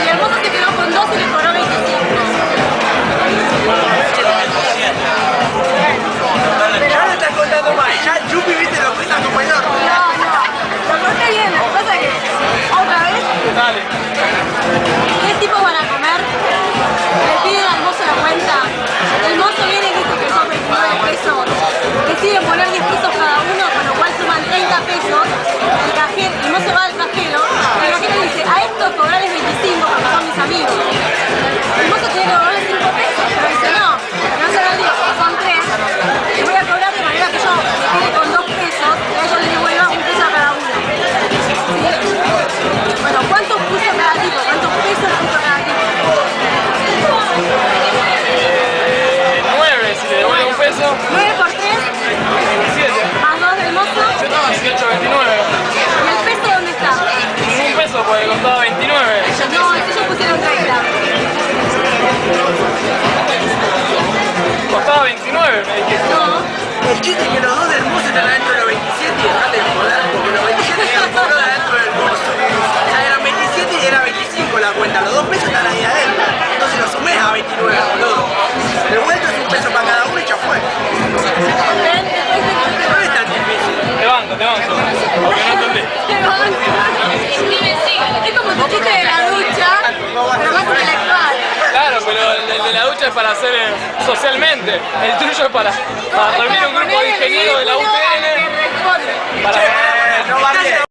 Y el mozo se quedó con 12 y le cobró 25. Ya no estás contando más, ya Yupi viste lo que está como el orto. No, lo conté bien, lo que pasa es que otra vez, Dale. 3 tipos van a comer, le piden al mozo la cuenta, el mozo viene y dice que son 29 pesos, deciden poner 10 pesos cada uno, con lo cual suman 30 pesos, el mozo va al cajero, el cajero dice, a estos cobrarles 25 porque son mis amigos. El mozo tiene que cobrarles 5 pesos, pero dice no se lo digo, como son 3, les voy a cobrar de manera que yo me quede con 2 pesos y a ellos les devuelva 1 peso a cada uno. Bueno, ¿cuántos puso cada tipo? ¿Cuántos pesos puso cada tipo? 9, si le devuelve 1 peso. 9 por 3, 27. más 2 del mozo. No, 18, 29. ¿Y el peso dónde está? Ningún peso porque costaba 29. No, ellos pusieron 30. Costaba 29, me dijiste. No. El chiste es que los dos del mozo están adentro de los 27 y dejate de joder, porque los 27 eran solo de adentro del mozo. O sea, eran 27 y era 25 la cuenta, los 2 pesos están ahí adentro. Entonces lo sumés a 29, boludo. De vuelta es 1 peso para cada uno y ya fue. ¿Ven? Después de que No es tan difícil. Te banco, aunque no entendí. Es como tu chiste de la ducha, pero más intelectual. Claro, pero el de la ducha es para hacer socialmente. El tuyo es para reunir un grupo de ingenieros de la UPN. Que responde. Para No va bien.